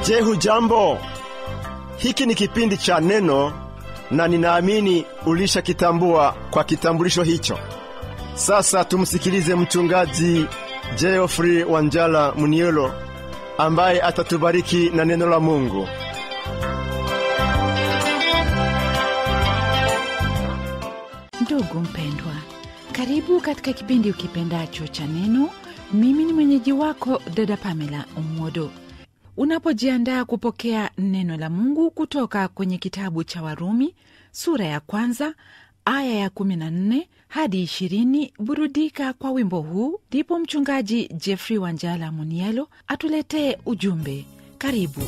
Je, hujambo? Hiki ni kipindi cha Neno na ninaamini ulishakitambua kwa kitambulisho hicho. Sasa tumsikilize mchungaji Geoffrey Wanjala Munielo ambaye atatubariki na neno la Mungu. Ndugu mpendwa, karibu katika kipindi ukipendacho cha Neno. Mimi ni mwenyeji wako dada Pamela Omodo. Unapojiandaa kupokea neno la Mungu kutoka kwenye kitabu cha Warumi sura ya 1 aya ya 14 hadi 20, burudika kwa wimbo huu, ndipo mchungaji Geoffrey Wanjala Munielo atuletee ujumbe. Karibu.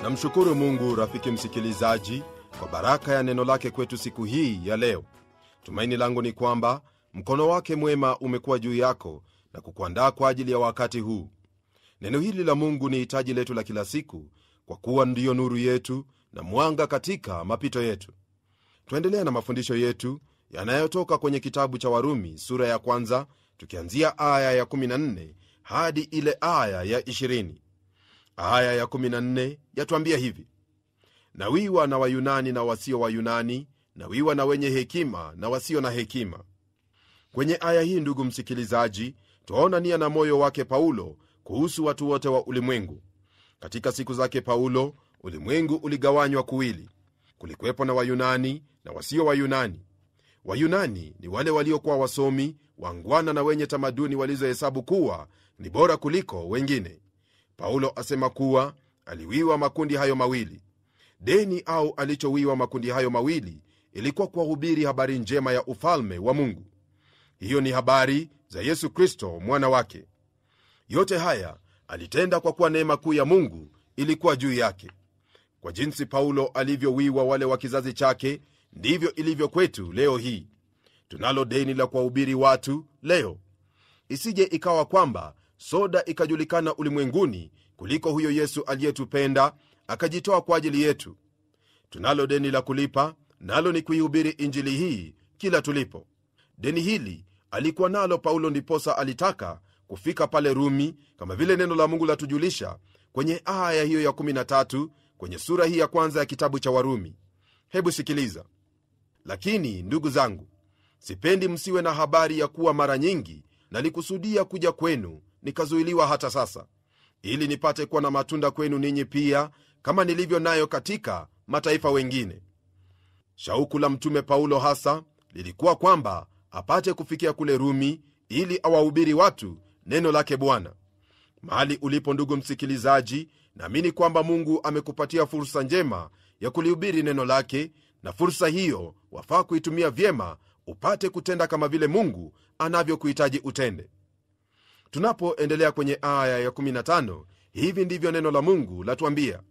Namshukuru Mungu, rafiki msikilizaji, kwa baraka ya neno lake kwetu siku hii ya leo. Tumaini langu ni kwamba mkono wake mwema umekuwa juu yako na kukuandaa kwa ajili ya wakati huu. Neno hili la Mungu ni hitaji letu la kila siku, kwa kuwa ndiyo nuru yetu na mwanga katika mapito yetu. Tuendelea na mafundisho yetu yanayotoka kwenye kitabu cha Warumi sura ya 1, tukianzia aya ya 14 hadi ile aya ya 20. Aya ya 14 yatuambia hivi: na wiwa na Wayunani na wasio Wayunani, na wiwa na wenye hekima na wasio na hekima. Kwenye aya hii, ndugu msikilizaji, tuona nia na moyo wake Paulo kuhusu watu wote wa ulimwengu. Katika siku zake Paulo, ulimwengu uligawanywa kuwili. Kulikuwepo na Wayunani na wasio Wayunani. Wayunani ni wale waliokuwa wasomi, wangwana na wenye tamaduni walizohesabu kuwa ni bora kuliko wengine. Paulo asema kuwa aliwiwa makundi hayo mawili. Deni au alichowiwa makundi hayo mawili ilikuwa kuwahubiri habari njema ya ufalme wa Mungu. Hiyo ni habari za Yesu Kristo mwana wake. Yote haya alitenda kwa kuwa neema kuu ya Mungu ilikuwa juu yake. Kwa jinsi Paulo alivyowiwa wale wa kizazi chake, ndivyo ilivyo kwetu leo hii. Tunalo deni la kuwahubiri watu leo. Isije ikawa kwamba soda ikajulikana ulimwenguni kuliko huyo Yesu aliyetupenda akajitoa kwa ajili yetu. Tunalo deni la kulipa, nalo ni kuihubiri injili hii kila tulipo. Deni hili alikuwa nalo Paulo, ndiposa alitaka kufika pale Rumi, kama vile neno la Mungu latujulisha kwenye aya hiyo ya 13 kwenye sura hii ya kwanza ya kitabu cha Warumi. Hebu sikiliza: lakini ndugu zangu, sipendi msiwe na habari ya kuwa mara nyingi nalikusudia kuja kwenu, nikazuiliwa hata sasa, ili nipate kuwa na matunda kwenu ninyi pia, kama nilivyo nayo katika mataifa wengine. Shauku la mtume Paulo hasa lilikuwa kwamba apate kufikia kule Rumi, ili awahubiri watu neno lake Bwana. Mahali ulipo ndugu msikilizaji, naamini kwamba Mungu amekupatia fursa njema ya kulihubiri neno lake, na fursa hiyo wafaa kuitumia vyema, upate kutenda kama vile Mungu anavyokuhitaji utende. Tunapoendelea kwenye aya ya 15, hivi ndivyo neno la Mungu latuambia: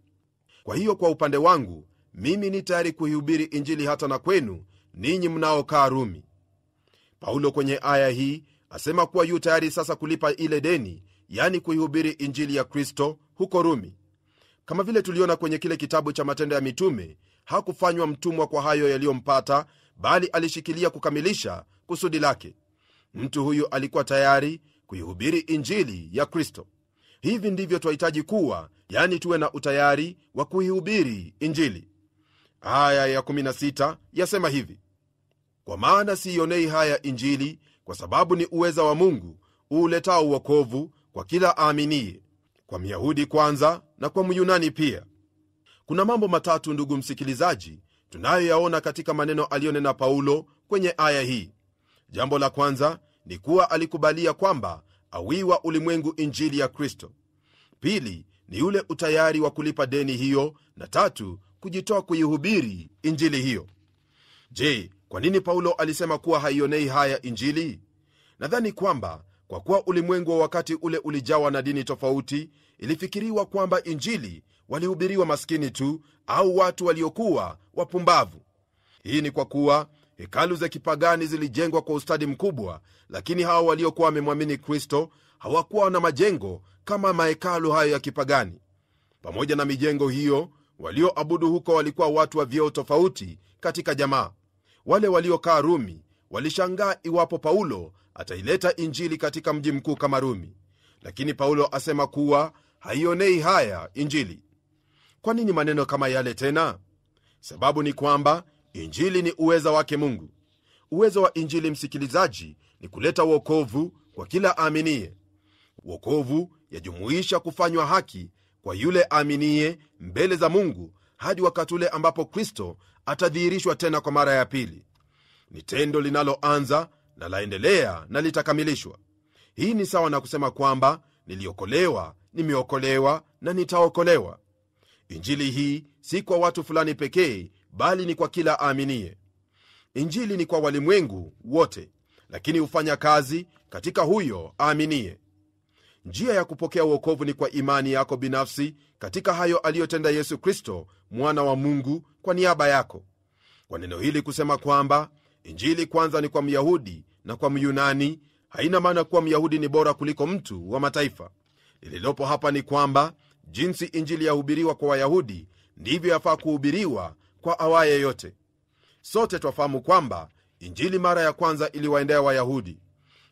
kwa hiyo kwa upande wangu mimi ni tayari kuihubiri injili hata na kwenu ninyi mnaokaa Rumi. Paulo kwenye aya hii asema kuwa yu tayari sasa kulipa ile deni, yani kuihubiri injili ya Kristo huko Rumi. Kama vile tuliona kwenye kile kitabu cha Matendo ya Mitume, hakufanywa mtumwa kwa hayo yaliyompata, bali alishikilia kukamilisha kusudi lake. Mtu huyu alikuwa tayari kuihubiri injili ya Kristo. Hivi ndivyo twahitaji kuwa, yani tuwe na utayari wa kuihubiri injili. Aya ya 16 yasema hivi: kwa maana siionei haya injili, kwa sababu ni uweza wa Mungu uletao wokovu kwa kila aaminiye, kwa Myahudi kwanza na kwa Myunani pia. Kuna mambo matatu ndugu msikilizaji tunayoyaona katika maneno aliyonena Paulo kwenye aya hii. Jambo la kwanza ni kuwa alikubalia kwamba awiwa ulimwengu injili ya Kristo. Pili ni ule utayari wa kulipa deni hiyo, na tatu kujitoa kuihubiri injili hiyo. Je, kwa nini Paulo alisema kuwa haionei haya injili? Nadhani kwamba kwa kuwa ulimwengu wa wakati ule ulijawa na dini tofauti, ilifikiriwa kwamba injili walihubiriwa maskini tu au watu waliokuwa wapumbavu. Hii ni kwa kuwa hekalu za kipagani zilijengwa kwa ustadi mkubwa, lakini hao waliokuwa wamemwamini Kristo hawakuwa na majengo kama mahekalu hayo ya kipagani. Pamoja na mijengo hiyo, walioabudu huko walikuwa watu wa vyeo tofauti katika jamaa. Wale waliokaa Rumi walishangaa iwapo Paulo ataileta injili katika mji mkuu kama Rumi, lakini Paulo asema kuwa haionei haya injili. Kwa nini maneno kama yale tena? Sababu ni kwamba injili ni uweza wake Mungu. Uwezo wa injili, msikilizaji, ni kuleta wokovu kwa kila aaminiye. Wokovu yajumuisha kufanywa haki kwa yule aaminiye mbele za Mungu hadi wakati ule ambapo Kristo atadhihirishwa tena kwa mara ya pili. Ni tendo linaloanza na laendelea na litakamilishwa. Hii ni sawa na kusema kwamba niliokolewa, nimeokolewa na nitaokolewa. Injili hii si kwa watu fulani pekee, bali ni kwa kila aaminiye. Injili ni kwa walimwengu wote, lakini hufanya kazi katika huyo aaminiye. Njia ya kupokea wokovu ni kwa imani yako binafsi katika hayo aliyotenda Yesu Kristo mwana wa Mungu kwa niaba yako. Kwa neno hili kusema kwamba injili kwanza ni kwa Myahudi na kwa Myunani, haina maana kuwa Myahudi ni bora kuliko mtu wa mataifa. Lililopo hapa ni kwamba jinsi injili yahubiriwa kwa Wayahudi, ndivyo yafaa kuhubiriwa kwa awaye yote. Sote twafahamu kwamba injili mara ya kwanza iliwaendea Wayahudi.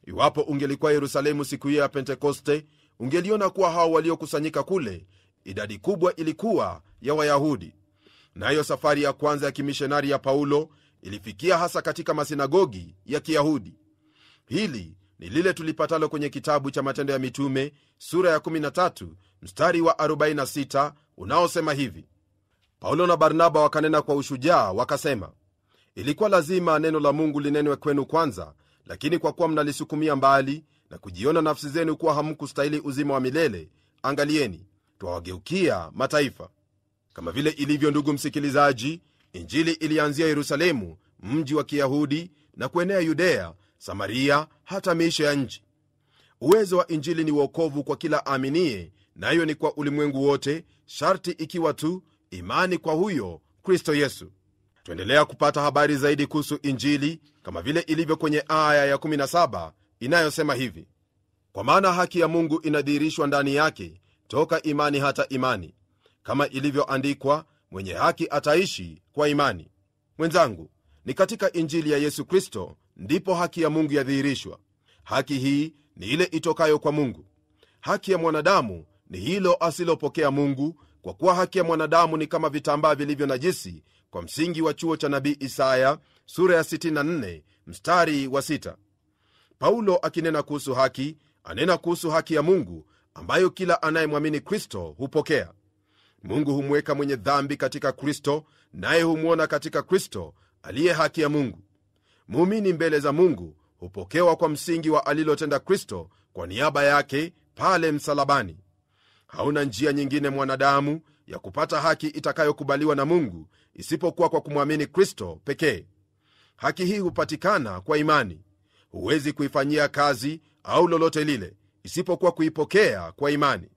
Iwapo ungelikuwa Yerusalemu siku hiyo ya Pentekoste, ungeliona kuwa hao waliokusanyika kule, idadi kubwa ilikuwa ya Wayahudi. Nayo safari ya kwanza ya kimishonari ya Paulo ilifikia hasa katika masinagogi ya Kiyahudi. Hili ni lile tulipatalo kwenye kitabu cha Matendo ya Mitume sura ya 13 mstari wa 46 unaosema hivi: Paulo na Barnaba wakanena kwa ushujaa wakasema, ilikuwa lazima neno la Mungu linenwe kwenu kwanza, lakini kwa kuwa mnalisukumia mbali na kujiona nafsi zenu kuwa hamkustahili uzima wa milele, angalieni, twawageukia mataifa. Kama vile ilivyo, ndugu msikilizaji, Injili ilianzia Yerusalemu, mji wa Kiyahudi, na kuenea Yudea, Samaria, hata miisho ya nchi. Uwezo wa Injili ni wokovu kwa kila aaminie, nayo ni kwa ulimwengu wote, sharti ikiwa tu imani kwa huyo Kristo Yesu. Tuendelea kupata habari zaidi kuhusu Injili kama vile ilivyo kwenye aya ya 17 inayosema hivi: kwa maana haki ya Mungu inadhihirishwa ndani yake toka imani hata imani, kama ilivyoandikwa, mwenye haki ataishi kwa imani. Mwenzangu, ni katika Injili ya Yesu Kristo ndipo haki ya Mungu yadhihirishwa. Haki hii ni ile itokayo kwa Mungu. Haki ya mwanadamu ni hilo asilopokea Mungu, kwa kuwa haki ya mwanadamu ni kama vitambaa vilivyo najisi, kwa msingi wa chuo cha nabii Isaya sura ya 64 mstari wa 6. Paulo akinena kuhusu haki, anena kuhusu haki ya Mungu ambayo kila anayemwamini Kristo hupokea. Mungu humweka mwenye dhambi katika Kristo, naye humwona katika Kristo aliye haki ya Mungu. Muumini mbele za Mungu hupokewa kwa msingi wa alilotenda Kristo kwa niaba yake pale msalabani. Hauna njia nyingine mwanadamu ya kupata haki itakayokubaliwa na Mungu isipokuwa kwa kumwamini Kristo pekee. Haki hii hupatikana kwa imani. Huwezi kuifanyia kazi au lolote lile isipokuwa kuipokea kwa imani.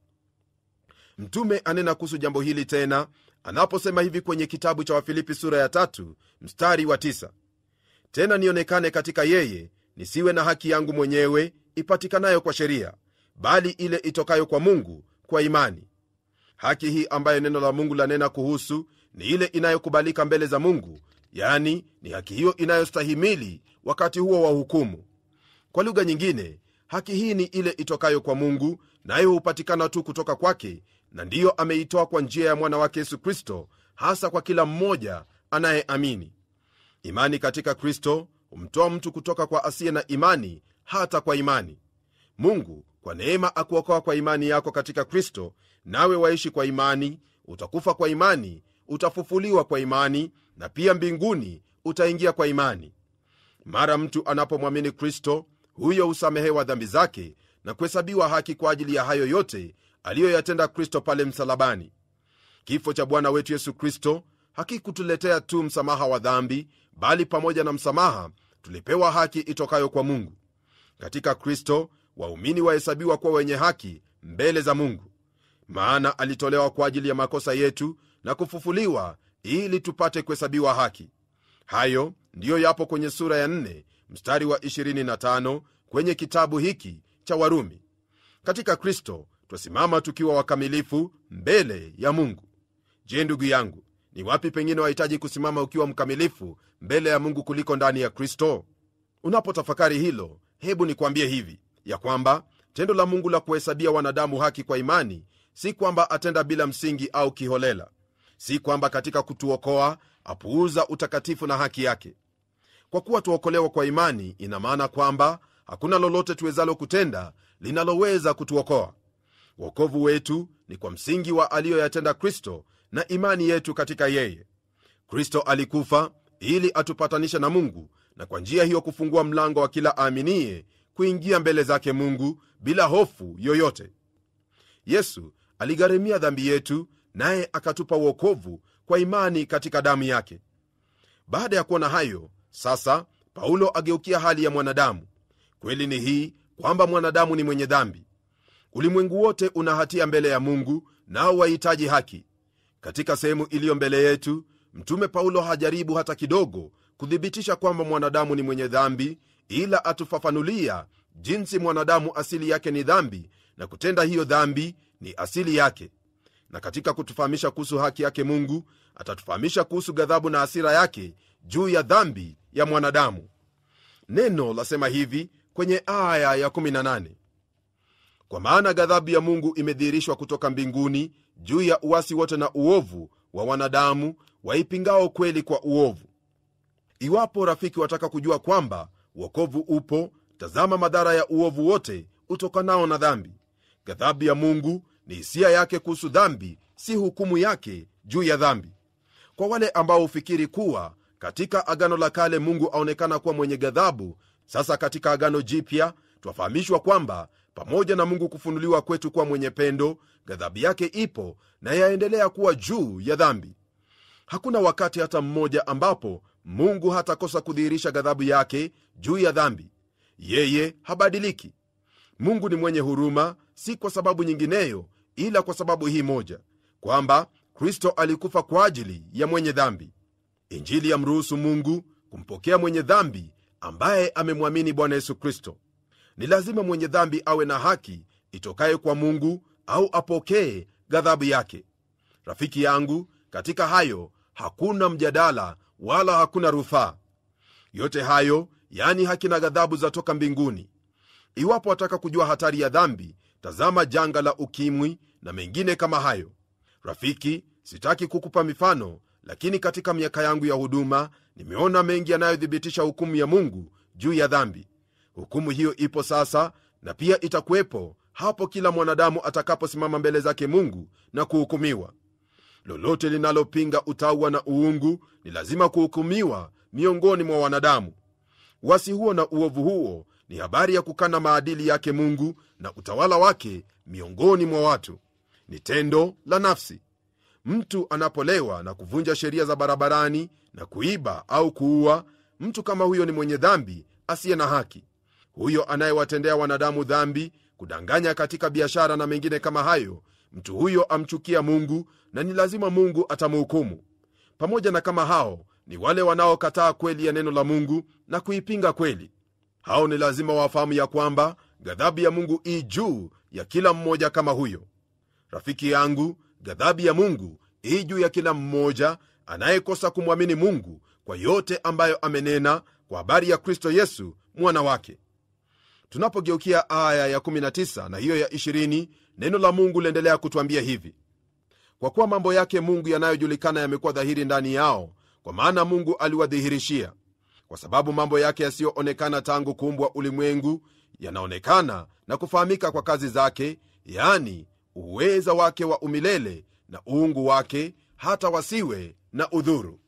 Mtume anena kuhusu jambo hili tena anaposema hivi kwenye kitabu cha Wafilipi sura ya 3 mstari wa 9: tena nionekane katika yeye, nisiwe na haki yangu mwenyewe ipatikanayo kwa sheria, bali ile itokayo kwa Mungu kwa imani. Haki hii ambayo neno la Mungu lanena kuhusu ni ile inayokubalika mbele za Mungu, yani ni haki hiyo inayostahimili wakati huo wa hukumu. Kwa lugha nyingine, haki hii ni ile itokayo kwa Mungu, nayo hupatikana tu kutoka kwake, na ndiyo ameitoa kwa njia ya mwana wake Yesu Kristo, hasa kwa kila mmoja anayeamini. Imani katika Kristo humtoa mtu kutoka kwa asiye na imani hata kwa imani. Mungu kwa neema akuokoa kwa imani yako katika Kristo, nawe waishi kwa imani, utakufa kwa imani, utafufuliwa kwa imani, na pia mbinguni utaingia kwa imani. Mara mtu anapomwamini Kristo, huyo husamehewa dhambi zake na kuhesabiwa haki kwa ajili ya hayo yote aliyoyatenda Kristo pale msalabani. Kifo cha Bwana wetu Yesu Kristo hakikutuletea tu msamaha wa dhambi, bali pamoja na msamaha tulipewa haki itokayo kwa Mungu. Katika Kristo waumini wahesabiwa kuwa wenye haki mbele za Mungu, maana alitolewa kwa ajili ya makosa yetu na kufufuliwa ili tupate kuhesabiwa haki. Hayo ndiyo yapo kwenye sura ya 4 mstari wa 25 kwenye kitabu hiki cha Warumi. Katika Kristo twasimama tukiwa wakamilifu mbele ya Mungu. Je, ndugu yangu, ni wapi pengine wahitaji kusimama ukiwa mkamilifu mbele ya Mungu kuliko ndani ya Kristo? Unapotafakari hilo, hebu nikwambie hivi ya kwamba tendo la Mungu la kuhesabia wanadamu haki kwa imani si kwamba atenda bila msingi au kiholela. Si kwamba katika kutuokoa apuuza utakatifu na haki yake. Kwa kuwa tuokolewa kwa imani, ina maana kwamba hakuna lolote tuwezalo kutenda linaloweza kutuokoa. Wokovu wetu ni kwa msingi wa aliyoyatenda Kristo na imani yetu katika yeye. Kristo alikufa ili atupatanishe na Mungu, na kwa njia hiyo kufungua mlango wa kila aaminie kuingia mbele zake Mungu bila hofu yoyote. Yesu aligharimia dhambi yetu, naye akatupa wokovu kwa imani katika damu yake. Baada ya kuona hayo, sasa Paulo ageukia hali ya mwanadamu. Kweli ni hii kwamba mwanadamu ni mwenye dhambi. Ulimwengu wote una hatia mbele ya Mungu, nao wahitaji haki. Katika sehemu iliyo mbele yetu, mtume Paulo hajaribu hata kidogo kuthibitisha kwamba mwanadamu ni mwenye dhambi, ila atufafanulia jinsi mwanadamu asili yake ni dhambi, na kutenda hiyo dhambi ni asili yake. Na katika kutufahamisha kuhusu haki yake Mungu, atatufahamisha kuhusu ghadhabu na hasira yake juu ya dhambi ya mwanadamu. Neno lasema hivi kwenye aya ya 18: kwa maana ghadhabu ya Mungu imedhihirishwa kutoka mbinguni juu ya uasi wote na uovu wa wanadamu waipingao kweli kwa uovu. Iwapo rafiki wataka kujua kwamba wokovu upo, tazama madhara ya uovu wote utokanao na dhambi. Ghadhabu ya Mungu ni hisia yake kuhusu dhambi, si hukumu yake juu ya dhambi. Kwa wale ambao hufikiri kuwa katika Agano la Kale Mungu aonekana kuwa mwenye ghadhabu, sasa katika Agano Jipya twafahamishwa kwamba pamoja na Mungu kufunuliwa kwetu kuwa mwenye pendo, ghadhabu yake ipo na yaendelea kuwa juu ya dhambi. Hakuna wakati hata mmoja ambapo Mungu hatakosa kudhihirisha ghadhabu yake juu ya dhambi. Yeye habadiliki. Mungu ni mwenye huruma, si kwa sababu nyingineyo, ila kwa sababu hii moja, kwamba Kristo alikufa kwa ajili ya mwenye dhambi. Injili yamruhusu Mungu kumpokea mwenye dhambi ambaye amemwamini Bwana Yesu Kristo. Ni lazima mwenye dhambi awe na haki itokaye kwa Mungu au apokee ghadhabu yake. Rafiki yangu, katika hayo hakuna mjadala wala hakuna rufaa. Yote hayo, yani haki na ghadhabu, zatoka mbinguni. Iwapo wataka kujua hatari ya dhambi, tazama janga la ukimwi na mengine kama hayo. Rafiki, sitaki kukupa mifano, lakini katika miaka yangu ya huduma nimeona mengi yanayothibitisha hukumu ya Mungu juu ya dhambi. Hukumu hiyo ipo sasa na pia itakuwepo hapo kila mwanadamu atakaposimama mbele zake Mungu na kuhukumiwa. Lolote linalopinga utauwa na uungu ni lazima kuhukumiwa miongoni mwa wanadamu. Uasi huo na uovu huo ni habari ya kukana maadili yake Mungu na utawala wake miongoni mwa watu. Ni tendo la nafsi. Mtu anapolewa na kuvunja sheria za barabarani na kuiba au kuua, mtu kama huyo ni mwenye dhambi asiye na haki. Huyo anayewatendea wanadamu dhambi, kudanganya katika biashara na mengine kama hayo, mtu huyo amchukia Mungu na ni lazima Mungu atamhukumu. Pamoja na kama hao ni wale wanaokataa kweli ya neno la Mungu na kuipinga kweli. Hao ni lazima wafahamu ya kwamba ghadhabu ya Mungu ii juu ya kila mmoja kama huyo. Rafiki yangu, ghadhabu ya Mungu ii juu ya kila mmoja anayekosa kumwamini Mungu kwa yote ambayo amenena kwa habari ya Kristo Yesu mwana wake. Tunapogeukia aya ya 19 na hiyo ya 20, neno la Mungu liendelea kutuambia hivi: kwa kuwa mambo yake Mungu yanayojulikana yamekuwa dhahiri ndani yao, kwa maana Mungu aliwadhihirishia. Kwa sababu mambo yake yasiyoonekana tangu kuumbwa ulimwengu yanaonekana na kufahamika kwa kazi zake, yani uweza wake wa umilele na uungu wake, hata wasiwe na udhuru.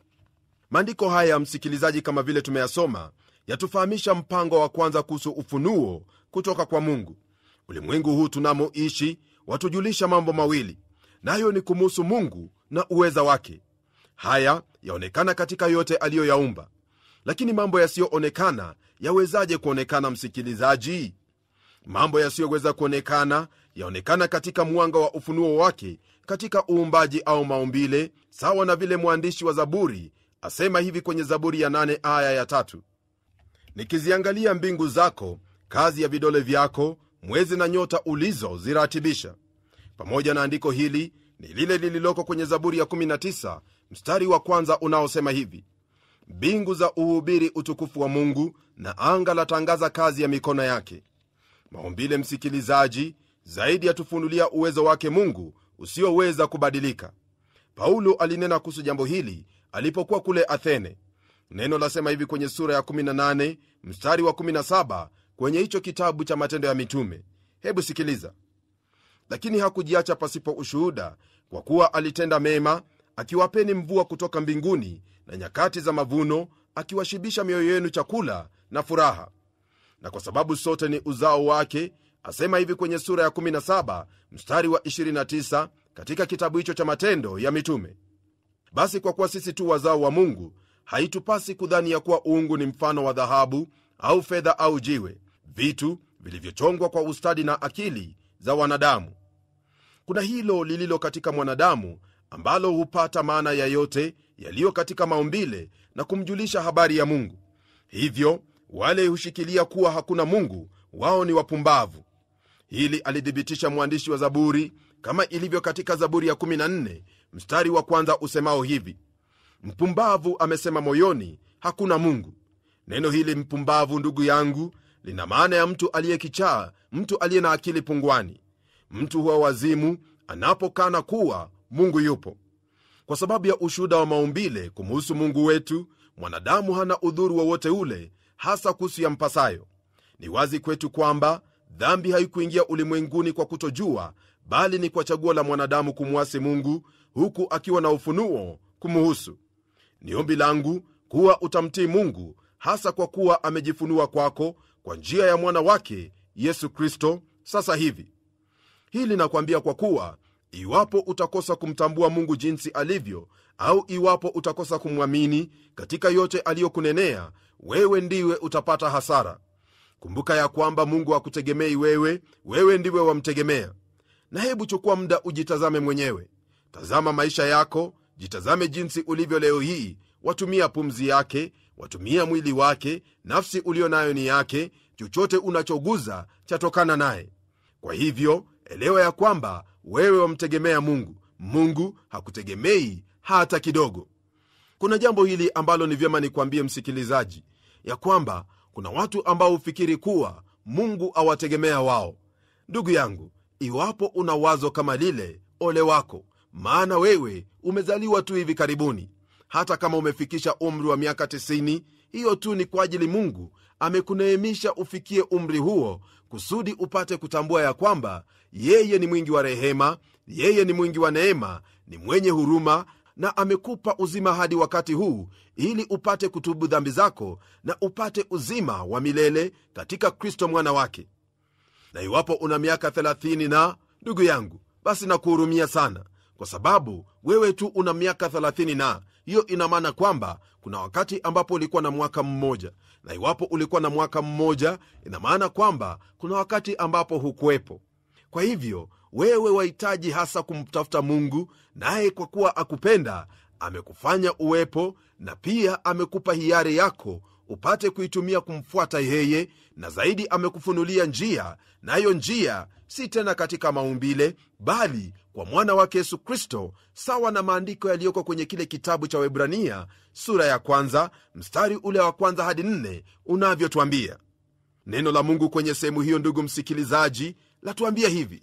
Maandiko haya, msikilizaji, kama vile tumeyasoma, yatufahamisha mpango wa kwanza kuhusu ufunuo kutoka kwa Mungu. Ulimwengu huu tunamoishi watujulisha mambo mawili, nayo ni kumuhusu Mungu na uweza wake. Haya yaonekana katika yote aliyoyaumba. Lakini mambo yasiyoonekana yawezaje kuonekana, msikilizaji? Mambo yasiyoweza kuonekana yaonekana katika mwanga wa ufunuo wake katika uumbaji au maumbile, sawa na vile mwandishi wa Zaburi asema hivi kwenye Zaburi ya 8 aya ya 3: nikiziangalia mbingu zako, kazi ya vidole vyako, mwezi na nyota ulizoziratibisha. Pamoja na andiko hili ni lile lililoko kwenye Zaburi ya 19 mstari wa kwanza unaosema hivi: mbingu za uhubiri utukufu wa Mungu, na anga latangaza kazi ya mikono yake. Maumbile, msikilizaji, zaidi yatufunulia uwezo wake Mungu usioweza kubadilika. Paulo alinena kuhusu jambo hili alipokuwa kule Athene. Neno lasema hivi kwenye sura ya 18 mstari wa 17 kwenye hicho kitabu cha Matendo ya Mitume. Hebu sikiliza: lakini hakujiacha pasipo ushuhuda, kwa kuwa alitenda mema, akiwapeni mvua kutoka mbinguni na nyakati za mavuno, akiwashibisha mioyo yenu chakula na furaha. Na kwa sababu sote ni uzao wake, asema hivi kwenye sura ya 17 mstari wa 29 katika kitabu hicho cha Matendo ya Mitume: basi kwa kuwa sisi tu wazao wa Mungu, haitupasi kudhani ya kuwa uungu ni mfano wa dhahabu au fedha au jiwe, vitu vilivyochongwa kwa ustadi na akili za wanadamu. Kuna hilo lililo katika mwanadamu ambalo hupata maana ya yote yaliyo katika maumbile na kumjulisha habari ya Mungu. Hivyo wale hushikilia kuwa hakuna Mungu, wao ni wapumbavu. Hili alithibitisha mwandishi wa Zaburi kama ilivyo katika Zaburi ya 14 mstari wa kwanza usemao hivi: mpumbavu amesema moyoni, hakuna Mungu. Neno hili mpumbavu, ndugu yangu, lina maana ya mtu aliyekichaa, mtu aliye na akili pungwani. Mtu huwa wazimu anapokana kuwa Mungu yupo. Kwa sababu ya ushuhuda wa maumbile kumuhusu Mungu wetu, mwanadamu hana udhuru wowote ule, hasa kuhusu ya mpasayo. Ni wazi kwetu kwamba dhambi haikuingia ulimwenguni kwa kutojua, bali ni kwa chaguo la mwanadamu kumwasi Mungu, huku akiwa na ufunuo kumuhusu. Ni ombi langu kuwa utamtii Mungu, hasa kwa kuwa amejifunua kwako kwa njia ya mwana wake Yesu Kristo, sasa hivi. Hili nakwambia kwa kuwa iwapo utakosa kumtambua Mungu jinsi alivyo, au iwapo utakosa kumwamini katika yote aliyokunenea, wewe ndiwe utapata hasara. Kumbuka ya kwamba Mungu hakutegemei wewe, wewe ndiwe wamtegemea. Na hebu chukua muda ujitazame mwenyewe. Tazama maisha yako, jitazame jinsi ulivyo leo hii. Watumia pumzi yake, watumia mwili wake, nafsi ulio nayo ni yake, chochote unachoguza chatokana naye. Kwa hivyo elewa ya kwamba wewe wamtegemea Mungu. Mungu hakutegemei hata kidogo. Kuna jambo hili ambalo ni vyema nikwambie msikilizaji, ya kwamba kuna watu ambao hufikiri kuwa Mungu awategemea wao. Ndugu yangu, iwapo una wazo kama lile, ole wako, maana wewe umezaliwa tu hivi karibuni. Hata kama umefikisha umri wa miaka 90, hiyo tu ni kwa ajili Mungu amekuneemisha ufikie umri huo, kusudi upate kutambua ya kwamba yeye ni mwingi wa rehema, yeye ni mwingi wa neema, ni mwenye huruma, na amekupa uzima hadi wakati huu ili upate kutubu dhambi zako na upate uzima wa milele katika Kristo mwana wake. Na iwapo una miaka 30 na ndugu yangu, basi nakuhurumia sana, kwa sababu wewe tu una miaka 30 na hiyo ina maana kwamba kuna wakati ambapo ulikuwa na mwaka mmoja, na iwapo ulikuwa na mwaka mmoja ina maana kwamba kuna wakati ambapo hukuwepo. Kwa hivyo wewe wahitaji hasa kumtafuta Mungu, naye kwa kuwa akupenda amekufanya uwepo, na pia amekupa hiari yako upate kuitumia kumfuata yeye, na zaidi amekufunulia njia, nayo njia si tena katika maumbile, bali kwa mwana wake Yesu Kristo, sawa na maandiko yaliyoko kwenye kile kitabu cha Waebrania sura ya 1 mstari ule wa 1 hadi 4 unavyotuambia. Neno la Mungu kwenye sehemu hiyo, ndugu msikilizaji, latuambia hivi: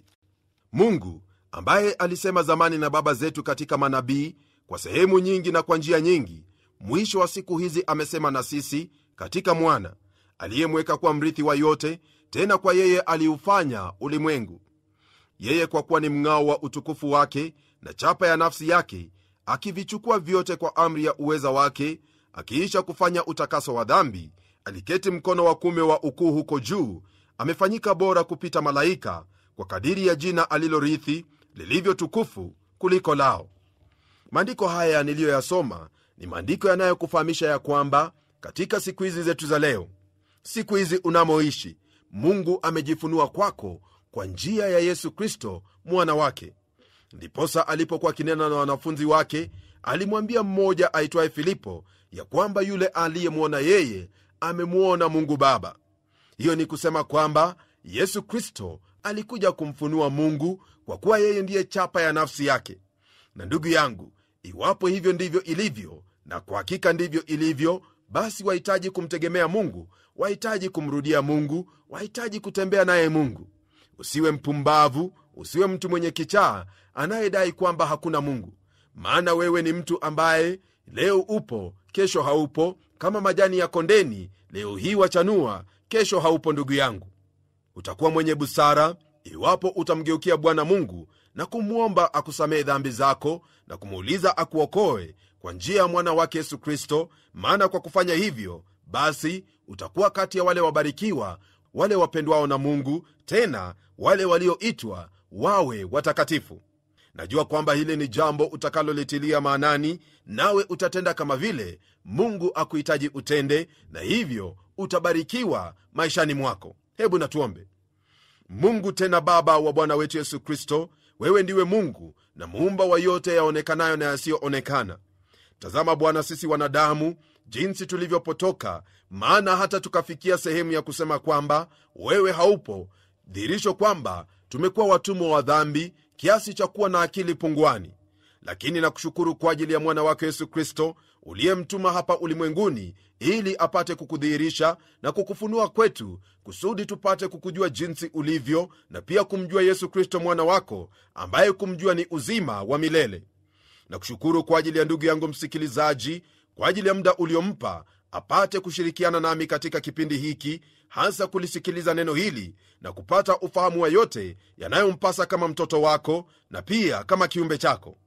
Mungu ambaye alisema zamani na baba zetu katika manabii kwa sehemu nyingi na kwa njia nyingi, mwisho wa siku hizi amesema na sisi katika mwana aliyemweka kuwa mrithi wa yote, tena kwa yeye aliufanya ulimwengu. Yeye kwa kuwa ni mng'ao wa utukufu wake na chapa ya nafsi yake, akivichukua vyote kwa amri ya uweza wake, akiisha kufanya utakaso wa dhambi, aliketi mkono wa kuume wa ukuu huko juu, amefanyika bora kupita malaika, kwa kadiri ya jina alilorithi lilivyo tukufu kuliko lao. Maandiko haya niliyoyasoma ni maandiko yanayokufahamisha ya kwamba katika siku hizi zetu za leo, siku hizi unamoishi, Mungu amejifunua kwako kwa njia ya Yesu Kristo mwana wake. Ndiposa alipokuwa kinena na wanafunzi wake, alimwambia mmoja aitwaye Filipo ya kwamba yule aliyemwona yeye amemwona Mungu Baba. Hiyo ni kusema kwamba Yesu Kristo alikuja kumfunua Mungu, kwa kuwa yeye ndiye chapa ya nafsi yake. Na ndugu yangu, iwapo hivyo ndivyo ilivyo, na kwa hakika ndivyo ilivyo, basi wahitaji kumtegemea Mungu, wahitaji kumrudia Mungu, wahitaji kutembea naye Mungu. Usiwe mpumbavu, usiwe mtu mwenye kichaa anayedai kwamba hakuna Mungu. Maana wewe ni mtu ambaye leo upo, kesho haupo, kama majani ya kondeni, leo hii wachanua, kesho haupo. Ndugu yangu, utakuwa mwenye busara iwapo utamgeukia Bwana Mungu na kumwomba akusamehe dhambi zako na kumuuliza akuokoe kwa njia ya mwana wake Yesu Kristo. Maana kwa kufanya hivyo, basi utakuwa kati ya wale wabarikiwa, wale wapendwao na Mungu, tena wale walioitwa wawe watakatifu. Najua kwamba hili ni jambo utakalolitilia maanani, nawe utatenda kama vile Mungu akuhitaji utende, na hivyo utabarikiwa maishani mwako. Hebu natuombe. Mungu tena Baba wa Bwana wetu Yesu Kristo, wewe ndiwe Mungu na muumba wa yote yaonekanayo na yasiyoonekana. Tazama Bwana, sisi wanadamu jinsi tulivyopotoka, maana hata tukafikia sehemu ya kusema kwamba wewe haupo, dhihirisho kwamba tumekuwa watumwa wa dhambi kiasi cha kuwa na akili punguani. Lakini nakushukuru kwa ajili ya mwana wake Yesu Kristo uliyemtuma hapa ulimwenguni ili apate kukudhihirisha na kukufunua kwetu, kusudi tupate kukujua jinsi ulivyo, na pia kumjua Yesu Kristo mwana wako, ambaye kumjua ni uzima wa milele. Nakushukuru kwa ajili ya ndugu yangu msikilizaji, kwa ajili ya muda uliompa apate kushirikiana nami katika kipindi hiki, hasa kulisikiliza neno hili na kupata ufahamu wa yote yanayompasa kama mtoto wako na pia kama kiumbe chako.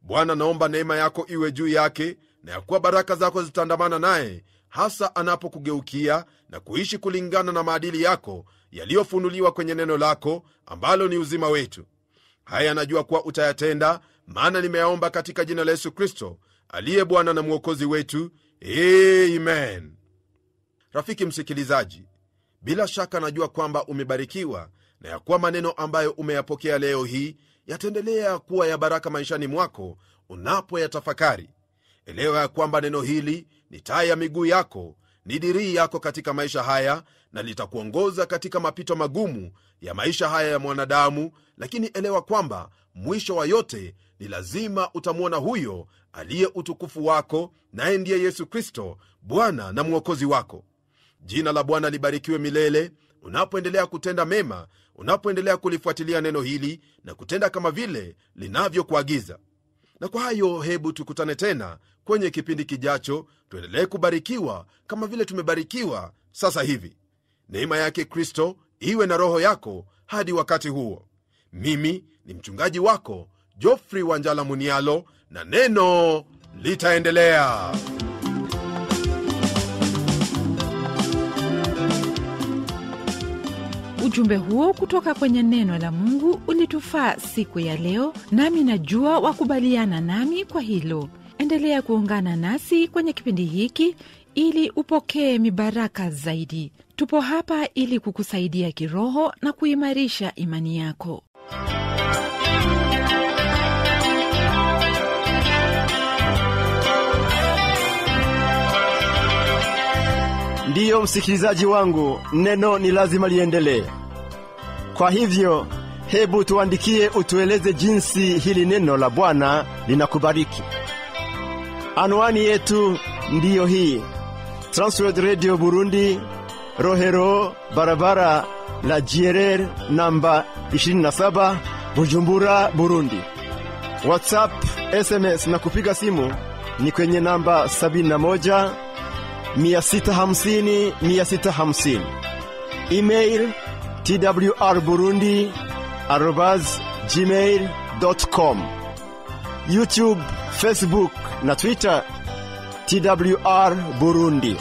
Bwana, naomba neema yako iwe juu yake na ya kuwa baraka zako zitaandamana naye hasa anapokugeukia na kuishi kulingana na maadili yako yaliyofunuliwa kwenye neno lako ambalo ni uzima wetu. Haya najua kuwa utayatenda, maana nimeyaomba katika jina la Yesu Kristo aliye Bwana na Mwokozi wetu. Amen. Rafiki msikilizaji, bila shaka najua kwamba umebarikiwa na ya kuwa maneno ambayo umeyapokea leo hii yataendelea kuwa ya baraka maishani mwako unapoyatafakari. Elewa ya kwamba neno hili ni taa ya miguu yako, ni dirii yako katika maisha haya, na litakuongoza katika mapito magumu ya maisha haya ya mwanadamu. Lakini elewa kwamba mwisho wa yote ni lazima utamwona huyo aliye utukufu wako, naye ndiye Yesu Kristo, Bwana na Mwokozi wako. Jina la Bwana libarikiwe milele unapoendelea kutenda mema, unapoendelea kulifuatilia neno hili na kutenda kama vile linavyokuagiza. Na kwa hayo, hebu tukutane tena kwenye kipindi kijacho, tuendelee kubarikiwa kama vile tumebarikiwa sasa hivi. Neema yake Kristo iwe na roho yako hadi wakati huo. Mimi ni mchungaji wako Geoffrey Wanjala Munialo, na neno litaendelea. Ujumbe huo kutoka kwenye neno la Mungu ulitufaa siku ya leo, nami najua wakubaliana nami kwa hilo. Endelea kuungana nasi kwenye kipindi hiki ili upokee mibaraka zaidi. Tupo hapa ili kukusaidia kiroho na kuimarisha imani yako. Ndiyo msikilizaji wangu, neno ni lazima liendelee. Kwa hivyo, hebu tuandikie utueleze jinsi hili neno la Bwana linakubariki. Anwani yetu ndiyo hii: Transworld Radio Burundi, Rohero, barabara la Jierer namba 27, Bujumbura, Burundi. WhatsApp, SMS na kupiga simu ni kwenye namba 71 650 650. Email twrburundi@gmail.com. YouTube, Facebook na Twitter TWR Burundi.